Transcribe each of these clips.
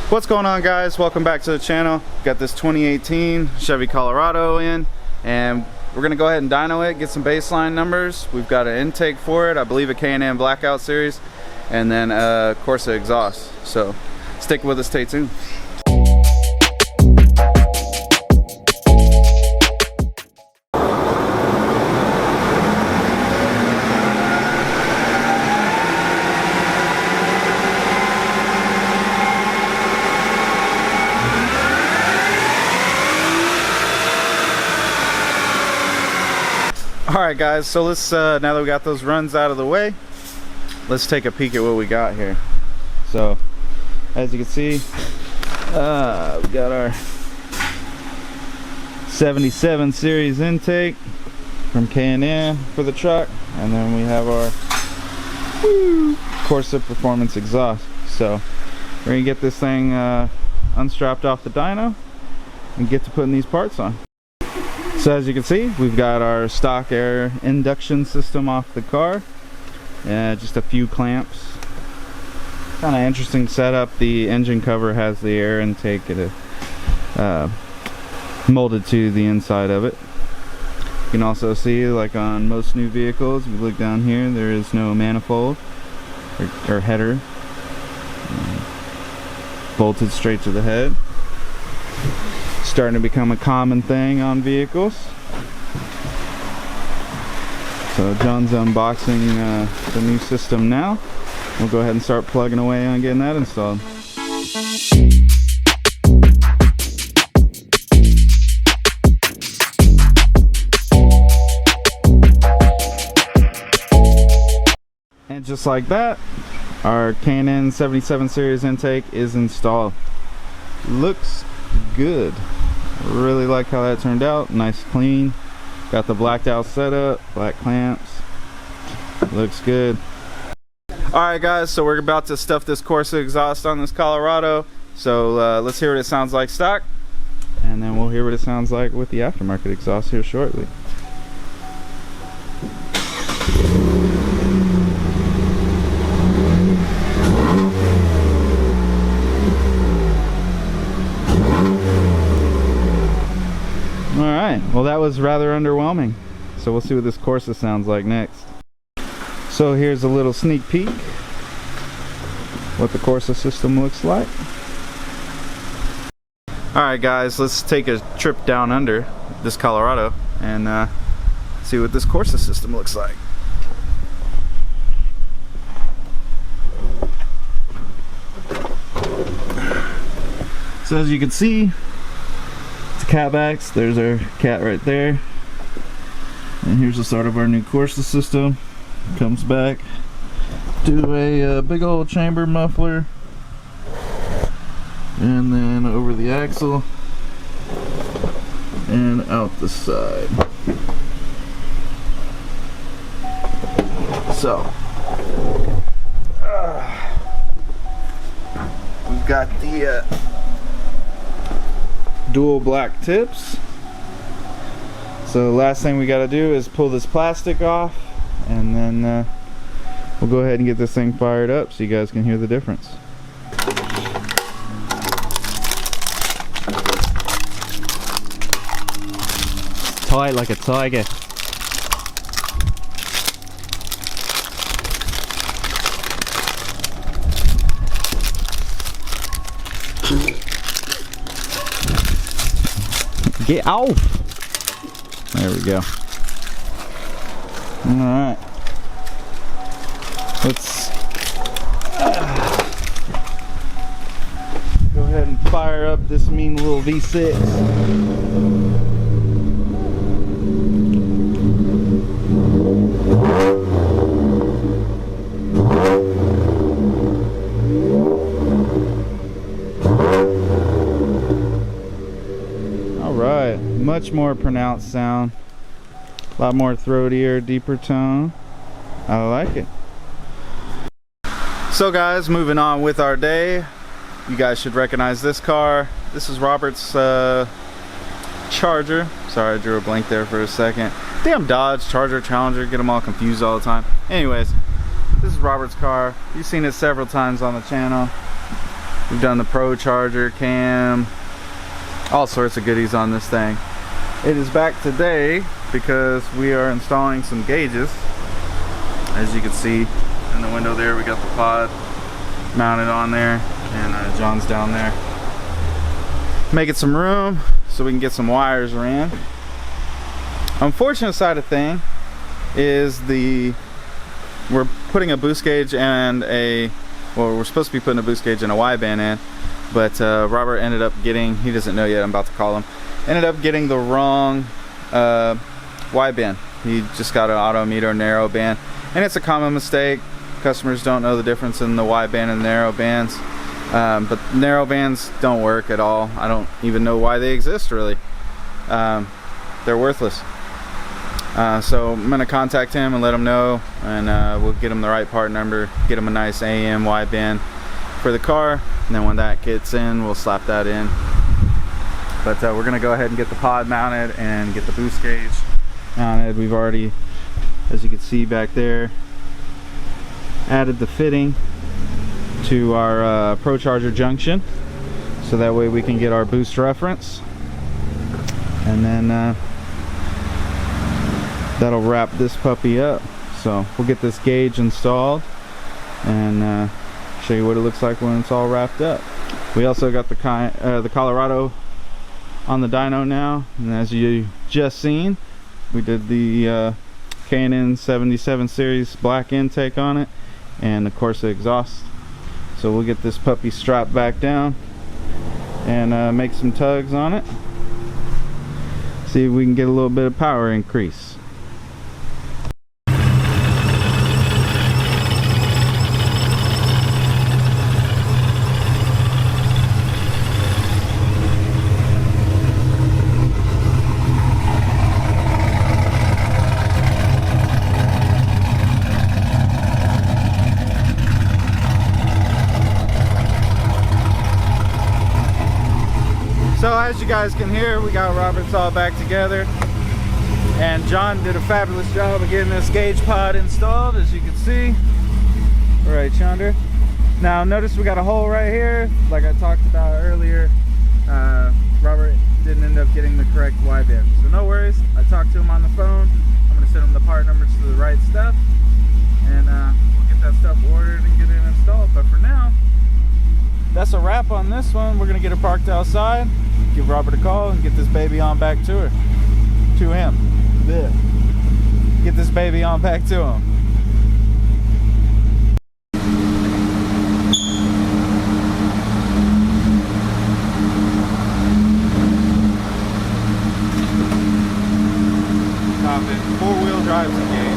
What's going on, guys? Welcome back to the channel. Got this 2018 Chevy Colorado in, and we're gonna go ahead and dyno it, get some baseline numbers. We've got an intake for it, I believe a K&N Blackout series, and then a Corsa exhaust. So stick with us, stay tuned. Alright guys, so let's now that we got those runs out of the way, let's take a peek at what we got here. So as you can see, we got our 77 series intake from K&N for the truck, and then we have our Corsa Performance exhaust. So we're gonna get this thing unstrapped off the dyno and get to putting these parts on. So as you can see, we've got our stock air induction system off the car, just a few clamps. Kind of interesting setup. The engine cover has the air intake molded to the inside of it. You can also see, like on most new vehicles, if you look down here, there is no manifold or header, bolted straight to the head. Starting to become a common thing on vehicles. So John's unboxing the new system now. We'll go ahead and start plugging away on getting that installed. And just like that, our K&N 77 series intake is installed. Looks good. Really like how that turned out. Nice, clean. Got the blacked out setup, black clamps. Looks good. Alright guys, so we're about to stuff this Corsa exhaust on this Colorado. So let's hear what it sounds like stock, and then we'll hear what it sounds like with the aftermarket exhaust here shortly. Alright, well that was rather underwhelming. So we'll see what this Corsa sounds like next. So here's a little sneak peek what the Corsa system looks like. Alright guys, let's take a trip down under this Colorado and see what this Corsa system looks like. So as you can see, catbacks, there's our cat right there, and here's the start of our new Corsa system. Comes back to a big old chamber muffler, and then over the axle and out the side. So we've got the dual black tips. So the last thing we got to do is pull this plastic off, and then we'll go ahead and get this thing fired up so you guys can hear the difference. Tight like a tiger. Get off! There we go. Alright. Let's go ahead and fire up this mean little V6. Alright, much more pronounced sound. A lot more throatier, deeper tone. I like it. So guys, moving on with our day. You guys should recognize this car. This is Robert's Charger. Sorry, I drew a blank there for a second. Damn Dodge, Charger, Challenger, get them all confused all the time. Anyways, this is Robert's car. You've seen it several times on the channel. We've done the Pro Charger cam, all sorts of goodies on this thing. It is back today because we are installing some gauges. As you can see in the window there, we got the pod mounted on there, and John's down there making some room so we can get some wires ran. Unfortunate side of thing is we're putting a boost gauge and we're supposed to be putting a boost gauge and a wideband in, but Robert ended up getting, he doesn't know yet, I'm about to call him, ended up getting the wrong wideband. He just got an auto meter narrow band, and it's a common mistake. Customers don't know the difference in the wideband and narrow bands, but narrow bands don't work at all. I don't even know why they exist, really. They're worthless. So I'm gonna contact him and let him know, and we'll get him the right part number, get him a nice AM wideband for the car, and then when that gets in, we'll slap that in. But we're gonna go ahead and get the pod mounted and get the boost gauge mounted. We've already, as you can see back there, added the fitting to our Pro Charger junction, so that way we can get our boost reference, and then that'll wrap this puppy up. So we'll get this gauge installed and show you what it looks like when it's all wrapped up. We also got the Colorado on the dyno now, and as you just seen, we did the K&N 77 series black intake on it and the Corsa exhaust. So we'll get this puppy strapped back down and make some tugs on it, see if we can get a little bit of power increase. So as you guys can hear, we got Robert's all back together, and John did a fabulous job of getting this gauge pod installed, as you can see. All right, Chandra. Now notice we got a hole right here, like I talked about earlier. Robert didn't end up getting the correct wideband, so no worries. I talked to him on the phone. I'm gonna send him the part numbers to the right stuff, and we'll get that stuff ordered and get it installed. But for now, that's a wrap on this one. We're gonna get it parked outside, give Robert a call, and get this baby on back to him. Yeah. Get this baby on back to him. Copy. 4-wheel drive's engaged.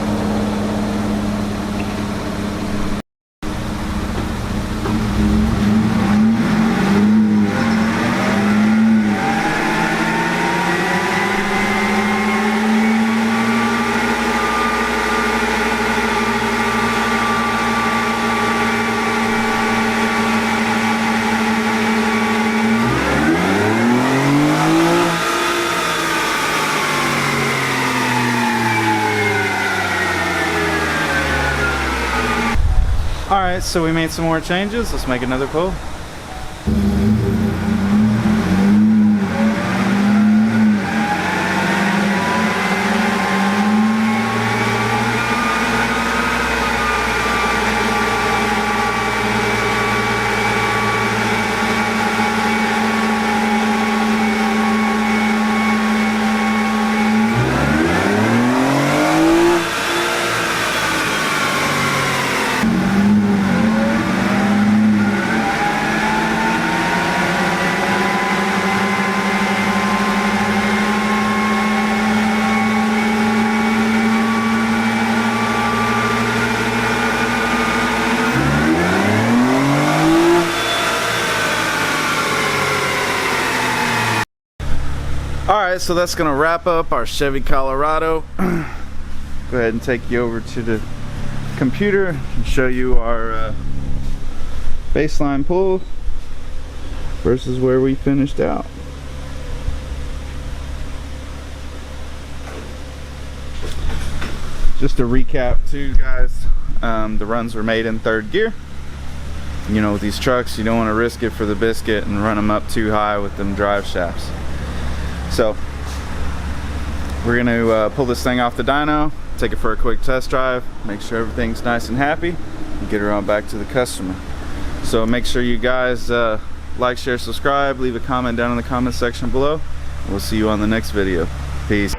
Alright, so we made some more changes. Let's make another pull. Alright, so that's going to wrap up our Chevy Colorado. Go ahead and take you over to the computer and show you our baseline pull versus where we finished out. Just to recap too, guys, the runs were made in third gear. you know, with these trucks, you don't want to risk it for the biscuit and run them up too high with them drive shafts. So we're going to pull this thing off the dyno, take it for a quick test drive, make sure everything's nice and happy, and get her on back to the customer. So make sure you guys like, share, subscribe, leave a comment down in the comment section below. We'll see you on the next video. Peace.